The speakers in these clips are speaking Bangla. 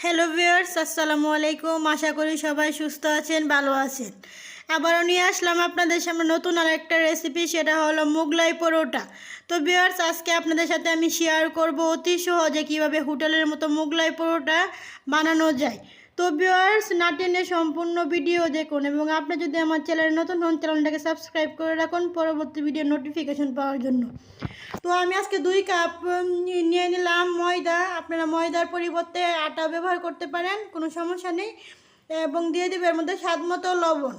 হ্যালো ভিউয়ার্স, আসসালামু আলাইকুম। আশা করি সবাই সুস্থ আছেন, ভালো আছেন। আবারও নিয়ে আসলাম আপনাদের সামনে নতুন আরেকটা রেসিপি, সেটা হলো মোগলাই পরোটা। তো ভিউয়ার্স, আজকে আপনাদের সাথে আমি শেয়ার করব অতি সহজে কীভাবে হোটেলের মতো মোগলাই পরোটা বানানো যায়। তো ভিউয়ার্স, না টেনে সম্পূর্ণ ভিডিও দেখুন, এবং আপনি যদি আমার চ্যানেলে নতুন হন, চ্যানেলটাকে সাবস্ক্রাইব করে রাখুন পরবর্তী ভিডিও নোটিফিকেশন পাওয়ার জন্য। তো আমি আজকে 2 কাপ নিয়ে নিলাম ময়দা। আপনারা ময়দার পরিবর্তে আটা ব্যবহার করতে পারেন, কোনো সমস্যা নেই। এবং দিয়ে দেবো এর মধ্যে স্বাদ মতো লবণ।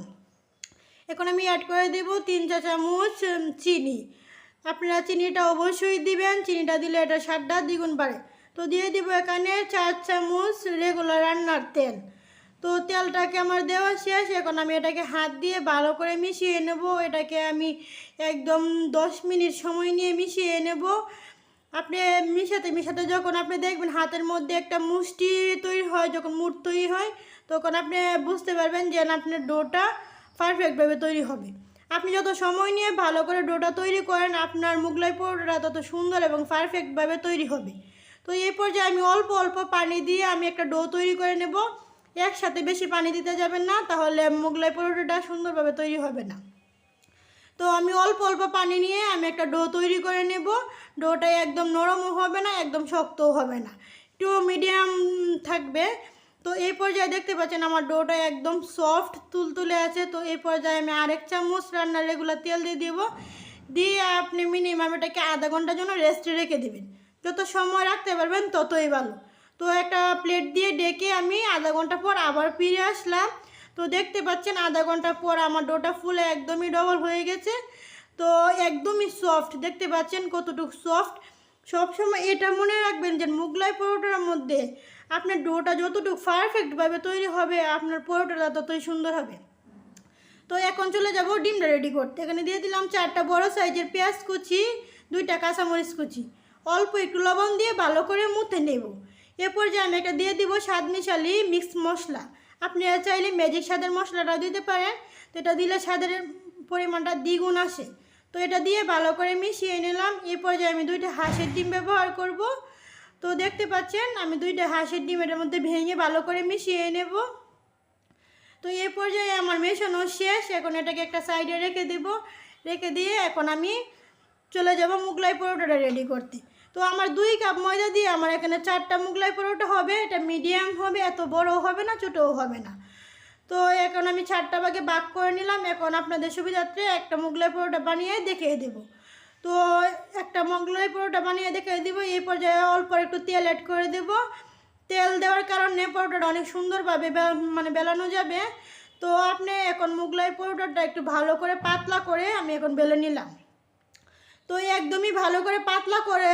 এখন আমি অ্যাড করে দেব 3 চা চামচ চিনি। আপনারা চিনিটা অবশ্যই দিবেন, চিনিটা দিলে এটা স্বাদটা দ্বিগুণ বাড়ে। তো দিয়ে দিব এখানে 4 চামচ রেগুলার রান্নার তেল। তো তেলটাকে আমার দেওয়া শেষ। এখন আমি এটাকে হাত দিয়ে ভালো করে মিশিয়ে নেব। এটাকে আমি একদম 10 মিনিট সময় নিয়ে মিশিয়ে নেব। আপনি মিশাতে যখন আপনি দেখবেন হাতের মধ্যে একটা মুষ্টি তৈরি হয়, যখন মুঠ তৈরি হয়, তখন আপনি বুঝতে পারবেন যে আপনার ডোটা পারফেক্টভাবে তৈরি হবে। আপনি যত সময় নিয়ে ভালো করে ডোটা তৈরি করেন, আপনার মোগলাই পরোটাটা তত সুন্দর এবং পারফেক্টভাবে তৈরি হবে। তো এই পর্যায়ে আমি অল্প অল্প পানি দিয়ে আমি একটা ডো তৈরি করে নেব। একসাথে বেশি পানি দিতে যাবেন না, তাহলে মোগলাই পরোটাটা সুন্দরভাবে তৈরি হবে না। তো আমি অল্প অল্প পানি নিয়ে আমি একটা ডো তৈরি করে নেব। ডোটা একদম নরমও হবে না, একদম শক্তও হবে না, একটু মিডিয়াম থাকবে। তো এই পর্যায়ে দেখতে পাচ্ছেন আমার ডোটা একদম সফট তুলতুলে আছে। তো এই পর্যায়ে আমি 1 চামচ রান্নার রেগুলার তেল দিয়ে দেব। দিয়ে আপনি মিনিমাম এটাকে আধা ঘন্টার জন্য রেস্টে রেখে দেবেন। যত সময় রাখতে পারবেন ততই ভালো। তো একটা প্লেট দিয়ে ডেকে আমি আধা ঘন্টা পর আবার ফিরে আসলাম। তো দেখতে পাচ্ছেন আধা ঘন্টা পর আমার ডোটা ফুলে একদমই ডবল হয়ে গেছে। তো একদমই সফট, দেখতে পাচ্ছেন কতটুকু সফট। সবসময় এটা মনে রাখবেন যে মোগলাই পরোটার মধ্যে আপনার ডোটা যতটুকু পারফেক্টভাবে তৈরি হবে, আপনার পরোটাটা ততই সুন্দর হবে। তো এখন চলে যাব ডিমটা রেডি করতে। এখানে দিয়ে দিলাম 4টা বড় সাইজের পেঁয়াজ কুচি, 2টা কাঁচামরিচ কুচি, অল্প একটু লবণ দিয়ে ভালো করে মুথে নেব। এরপর যে আমি একটা দিয়ে দিব স্বাদ মিশালি মিক্স মশলা। আপনারা চাইলে ম্যাজিক স্বাদের মশলাটাও দিতে পারেন, তো এটা দিলে স্বাদের পরিমাণটা দ্বিগুণ আসে। তো এটা দিয়ে ভালো করে মিশিয়ে নিলাম। এরপর যে আমি 2টা হাঁসের ডিম ব্যবহার করব। তো দেখতে পাচ্ছেন আমি 2টা হাঁসের ডিম এটার মধ্যে ভেঙে ভালো করে মিশিয়ে নেব। তো এই পর্যায়ে আমার মেশানো শেষ। এখন এটাকে একটা সাইডে রেখে দেব। রেখে দিয়ে এখন আমি চলে যাব মোগলাই পরোটাটা রেডি করতে। তো আমার 2 কাপ ময়দা দিয়ে আমার এখানে 4টা মোগলাই পরোটা হবে। এটা মিডিয়াম হবে, এত বড়ও হবে না, ছোটও হবে না। তো এখন আমি 4টা ভাগে ভাগ করে নিলাম। এখন আপনাদের সুবিধার্থে একটা মোগলাই পরোটা বানিয়ে দেখিয়ে দেব। তো একটা মোগলাই পরোটা বানিয়ে দেখিয়ে দেব। এই পর্যায়ে অল্প একটু তেল অ্যাড করে দেব। তেল দেওয়ার কারণে পরোটাটা অনেক সুন্দরভাবে বেলানো যাবে। তো আপনি এখন মোগলাই পরোটাটা একটু ভালো করে পাতলা করে আমি এখন বেলে নিলাম। তো একদমই ভালো করে পাতলা করে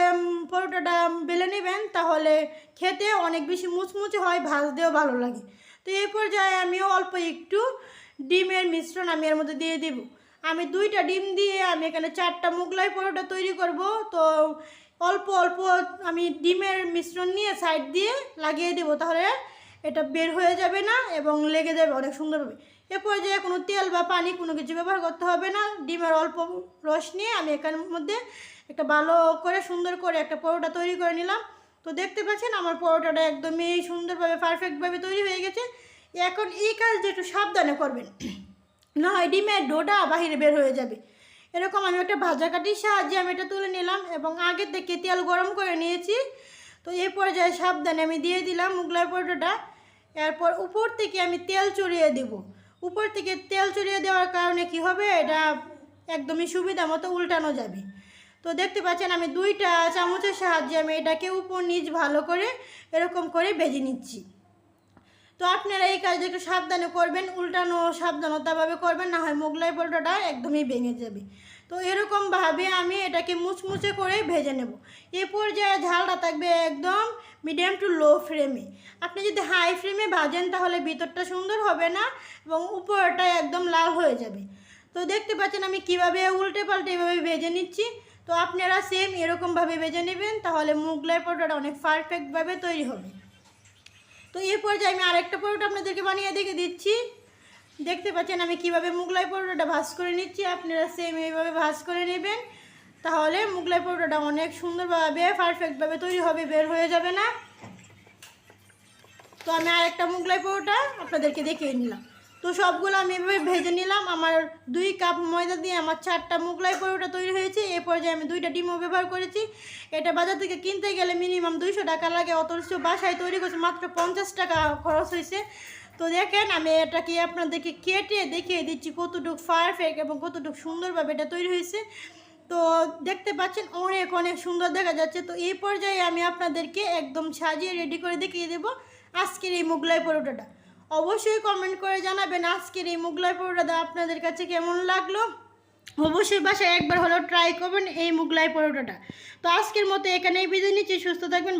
পরোটাটা বেলে নেবেন, তাহলে খেতে অনেক বেশি মুচমুচে হয়, ভাজতেও ভালো লাগে। তো এই পর্যায়ে আমি অল্প একটু ডিমের মিশ্রণ আমি এর মধ্যে দিয়ে দেব। আমি 2টা ডিম দিয়ে আমি এখানে 4টা মোগলাই পরোটা তৈরি করব। তো অল্প অল্প আমি ডিমের মিশ্রণ নিয়ে সাইড দিয়ে লাগিয়ে দেব, তাহলে এটা বের হয়ে যাবে না এবং লেগে যাবে অনেক সুন্দরভাবে। এ পর্যায়ে কোনো তেল বা পানি কোনো কিছু ব্যবহার করতে হবে না। ডিমের অল্প রস নিয়ে আমি এখানের মধ্যে একটা ভালো করে সুন্দর করে একটা পরোটা তৈরি করে নিলাম। তো দেখতে পাচ্ছেন আমার পরোটাটা একদমই সুন্দরভাবে পারফেক্টভাবে তৈরি হয়ে গেছে। এখন এই কাজটা একটু সাবধানে করবেন, না হয় ডিমের ডোটা বাহিরে বের হয়ে যাবে। এরকম আমি একটা ভাজা কাঠির সাহায্যে আমি এটা তুলে নিলাম এবং আগে থেকে তেল গরম করে নিয়েছি। তো এই পর্যায়ে সাবধানে আমি দিয়ে দিলাম মোগলাই পরোটাটা। এরপর উপর থেকে আমি তেল চড়িয়ে দেব। উপর থেকে তেল চড়িয়ে দেওয়ার কারণে কি হবে, এটা একদমই সুবিধা মতো উল্টানো যাবে। তো দেখতে পাচ্ছেন আমি 2টা চামচের সাহায্যে আমি এটাকে উপর নিচ ভালো করে এরকম করে ভেজে নিচ্ছি। তো আপনারা এই কাজটা একটু সাবধানে করবেন, উল্টানো সাবধানতাভাবে করবেন, না হয় মোগলাই পরোটাটা একদমই ভেঙে যাবে। তো এরকমভাবে আমি এটাকে মুচমুচে করে ভেজে নেব। এ পর্যায়ে ঝালটা থাকবে একদম মিডিয়াম টু লো ফ্লেমে। আপনি যদি হাই ফ্লেমে ভাজেন তাহলে ভিতরটা সুন্দর হবে না এবং উপরটা একদম লাল হয়ে যাবে। তো দেখতে পাচ্ছেন আমি কিভাবে উল্টে পাল্টে এভাবে ভেজে নিচ্ছি। তো আপনারা সেম এরকমভাবে ভেজে নেবেন, তাহলে মোগলাই পরোটাটা অনেক পারফেক্টভাবে তৈরি হবে। তো এই পর্যায়ে আমি আরেকটা পরোটা আপনাদেরকে বানিয়ে দেখে দিচ্ছি। দেখতে পাচ্ছেন আমি কিভাবে মোগলাই পরোটাটা ভাজ করে নিচ্ছি। আপনারা সেম এইভাবে ভাজ করে নেবেন, তাহলে মোগলাই পরোটাটা অনেক সুন্দরভাবে পারফেক্টভাবে তৈরি হবে, বের হয়ে যাবে না। তো আমি আরেকটা মোগলাই পরোটা আপনাদেরকে দেখিয়ে নিলাম। তো সবগুলো আমি এভাবে ভেজে নিলাম। আমার 2 কাপ ময়দা দিয়ে আমার 4টা মোগলাই পরোটা তৈরি হয়েছে। এ পর্যায়ে আমি 2টা ডিমও ব্যবহার করেছি। এটা বাজার থেকে কিনতে গেলে মিনিমাম 200 টাকা লাগে, অথচ বাসায় তৈরি করছে মাত্র 50 টাকা খরচ হয়েছে। তো দেখেন আমি এটাকে আপনাদেরকে কেটে দেখিয়ে দিচ্ছি কতটুকু পারফেক্ট এবং কতটুকু সুন্দরভাবে এটা তৈরি হয়েছে। তো দেখতে পাচ্ছেন অনেক অনেক সুন্দর দেখা যাচ্ছে। তো এই পর্যায়ে আমি আপনাদেরকে একদম সাজিয়ে রেডি করে দেখিয়ে দেবো আজকের এই মোগলাই পরোটাটা। অবশ্যই কমেন্ট করে জানাবেন আজকের এই মোগলাই পরোটাটা আপনাদের কাছে কেমন লাগলো। অবশ্যই বাসায় একবার হলেও ট্রাই করবেন এই মোগলাই পরোটাটা। তো আজকের মতো এখানেই বিদায় নিচ্ছি। সুস্থ থাকবেন।